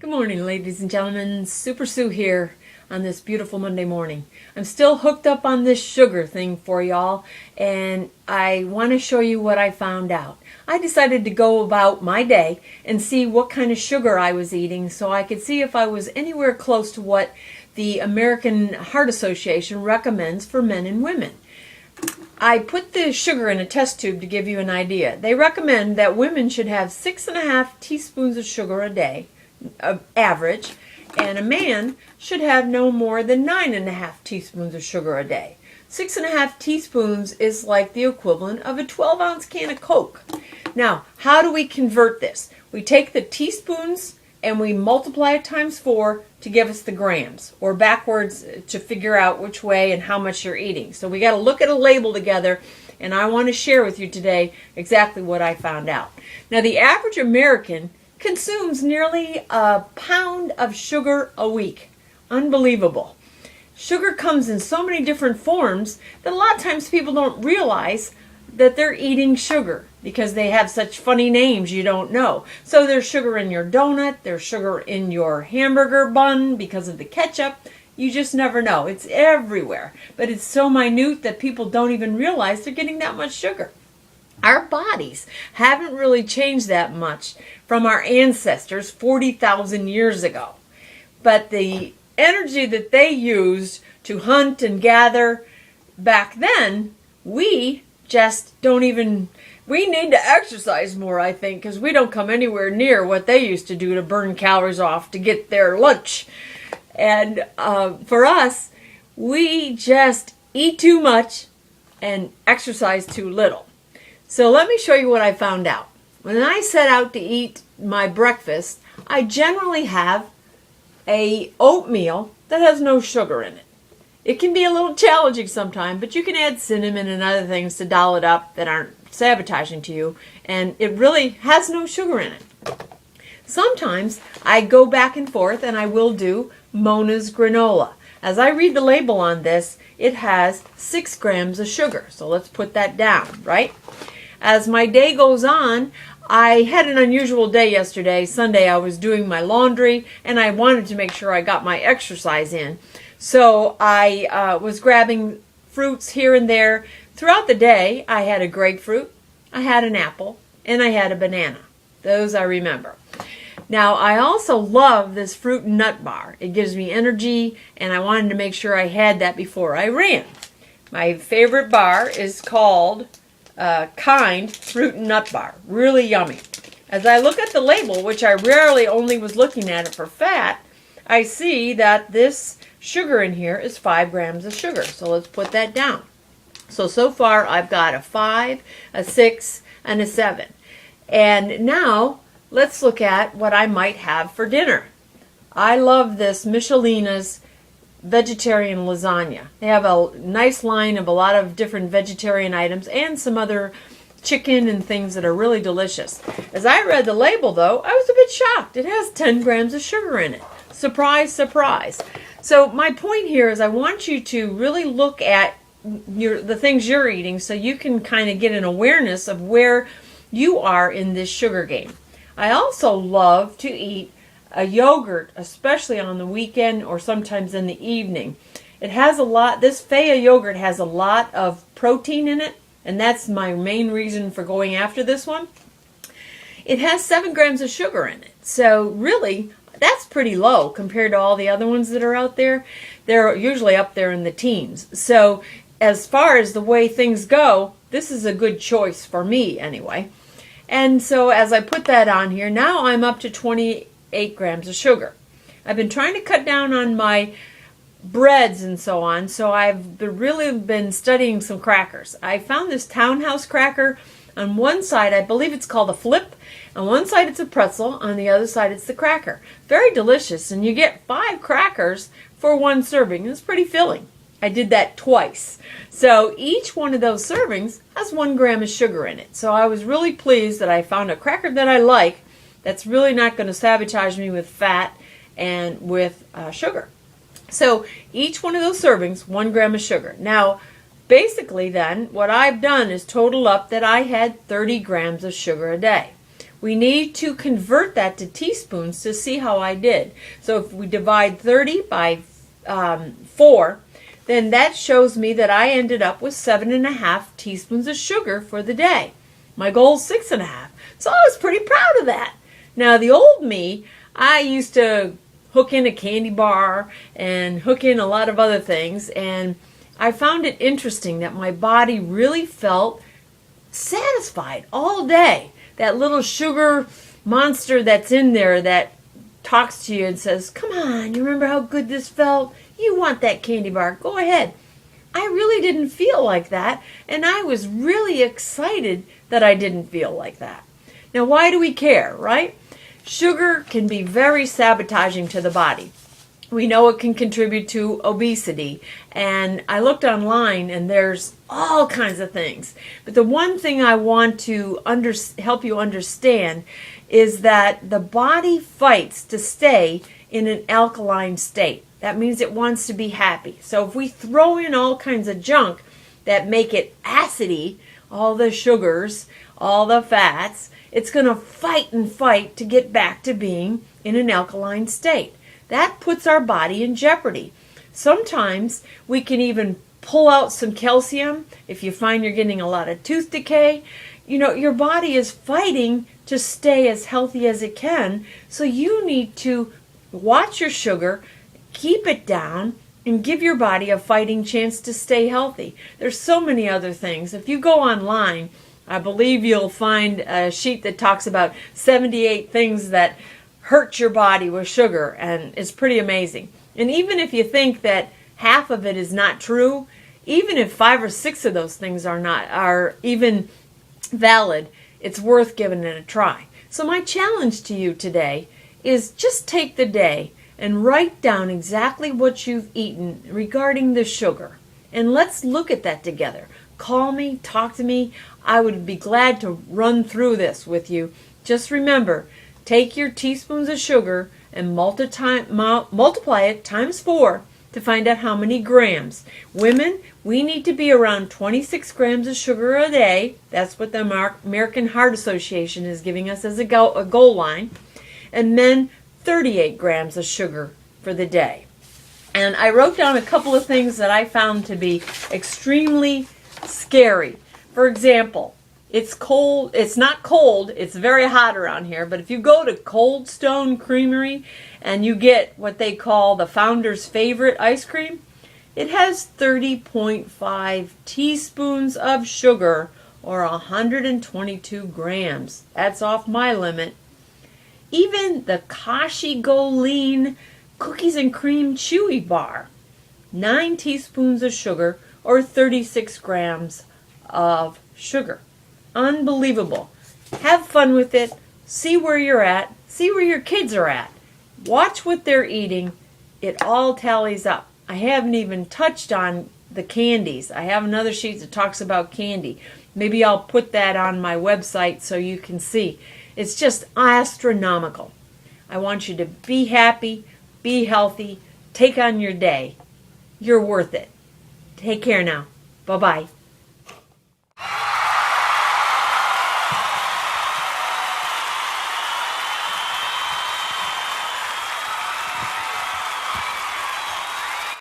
Good morning, ladies and gentlemen. Super Sue here on this beautiful Monday morning. I'm still hooked up on this sugar thing for y'all, and I want to show you what I found out. I decided to go about my day and see what kind of sugar I was eating so I could see if I was anywhere close to what the American Heart Association recommends for men and women. I put the sugar in a test tube to give you an idea. They recommend that women should have 6.5 teaspoons of sugar a day, average, and a man should have no more than 9.5 teaspoons of sugar a day. 6.5 teaspoons is like the equivalent of a 12-ounce can of Coke. Now, how do we convert this? We take the teaspoons and we multiply it times 4 to give us the grams, or backwards to figure out which way and how much you're eating. So we got to look at a label together, and I want to share with you today exactly what I found out. Now, the average American consumes nearly a pound of sugar a week. Unbelievable. Sugar comes in so many different forms that a lot of times people don't realize that they're eating sugar because they have such funny names you don't know. So there's sugar in your donut, there's sugar in your hamburger bun because of the ketchup. You just never know. It's everywhere. But it's so minute that people don't even realize they're getting that much sugar. Our bodies haven't really changed that much from our ancestors 40,000 years ago. But the energy that they used to hunt and gather back then, we just don't even... We need to exercise more, I think, because we don't come anywhere near what they used to do to burn calories off to get their lunch. And for us, we just eat too much and exercise too little. So let me show you what I found out. When I set out to eat my breakfast, I generally have a oatmeal that has no sugar in it. It can be a little challenging sometimes, but you can add cinnamon and other things to doll it up that aren't sabotaging to you, and it really has no sugar in it. Sometimes I go back and forth and I will do Mona's granola. As I read the label on this, it has 6 grams of sugar. So let's put that down, right? As my day goes on, I had an unusual day yesterday. Sunday I was doing my laundry and I wanted to make sure I got my exercise in. So I was grabbing fruits here and there. Throughout the day, I had a grapefruit, I had an apple, and I had a banana. Those I remember. Now, I also love this fruit and nut bar. It gives me energy, and I wanted to make sure I had that before I ran. My favorite bar is called Kind Fruit and Nut Bar. Really yummy. As I look at the label, which I rarely only was looking at it for fat, I see that this sugar in here is 5 grams of sugar. So let's put that down. So far I've got a 5, a 6, and a 7. And now let's look at what I might have for dinner. I love this Michelina's vegetarian lasagna. They have a nice line of a lot of different vegetarian items and some other chicken and things that are really delicious. As I read the label though, I was a bit shocked. It has 10 grams of sugar in it. Surprise, surprise. So my point here is I want you to really look at the things you're eating so you can kind of get an awareness of where you are in this sugar game. I also love to eat a yogurt, especially on the weekend or sometimes in the evening. It has a lot, this Faya yogurt has a lot of protein in it, and that's my main reason for going after this one. It has 7 grams of sugar in it, so really that's pretty low compared to all the other ones that are out there. They're usually up there in the teens. So as far as the way things go, this is a good choice for me anyway. And so as I put that on here, now I'm up to 28 grams of sugar. I've been trying to cut down on my breads and so on, so I've really been studying some crackers. I found this Townhouse cracker. On one side, I believe it's called a flip. On one side it's a pretzel, on the other side it's the cracker. Very delicious, and you get 5 crackers for 1 serving. It's pretty filling. I did that twice. So each one of those servings has 1 gram of sugar in it. So I was really pleased that I found a cracker that I like that's really not going to sabotage me with fat and with sugar. So each one of those servings, 1 gram of sugar. Now, basically then, what I've done is total up that I had 30 grams of sugar a day. We need to convert that to teaspoons to see how I did. So if we divide 30 by 4, then that shows me that I ended up with 7.5 teaspoons of sugar for the day. My goal is 6.5. So I was pretty proud of that. Now the old me, I used to hook in a candy bar and hook in a lot of other things, and I found it interesting that my body really felt satisfied all day. That little sugar monster that's in there that talks to you and says, come on, you remember how good this felt? You want that candy bar, go ahead. I really didn't feel like that, and I was really excited that I didn't feel like that. Now, why do we care, right? Sugar can be very sabotaging to the body. We know it can contribute to obesity, and I looked online and there's all kinds of things. But the one thing I want to help you understand is that the body fights to stay in an alkaline state. That means it wants to be happy. So if we throw in all kinds of junk that make it acidy, all the sugars, all the fats, it's going to fight and fight to get back to being in an alkaline state. That puts our body in jeopardy. Sometimes we can even pull out some calcium if you find you're getting a lot of tooth decay. You know, your body is fighting to stay as healthy as it can, so you need to watch your sugar, keep it down, and give your body a fighting chance to stay healthy. There's so many other things. If you go online, I believe you'll find a sheet that talks about 78 things that hurt your body with sugar, and it's pretty amazing. And even if you think that half of it is not true, even if 5 or 6 of those things are even valid, it's worth giving it a try. So my challenge to you today is just take the day and write down exactly what you've eaten regarding the sugar. And let's look at that together. Call me, talk to me. I would be glad to run through this with you. Just remember, take your teaspoons of sugar and multiply it times 4 to find out how many grams. Women, we need to be around 26 grams of sugar a day. That's what the American Heart Association is giving us as a goal line. And men, 38 grams of sugar for the day. And I wrote down a couple of things that I found to be extremely scary. For example, it's cold. It's not cold. It's very hot around here. But if you go to Cold Stone Creamery and you get what they call the Founder's Favorite ice cream, it has 30.5 teaspoons of sugar, or 122 grams. That's off my limit. Even the Kashi Go Lean Cookies and Cream Chewy Bar, 9 teaspoons of sugar, or 36 grams of sugar. Unbelievable. Have fun with it. See where you're at. See where your kids are at. Watch what they're eating. It all tallies up. I haven't even touched on the candies. I have another sheet that talks about candy. Maybe I'll put that on my website so you can see. It's just astronomical. I want you to be happy, be healthy, take on your day. You're worth it. Take care now. Bye-bye.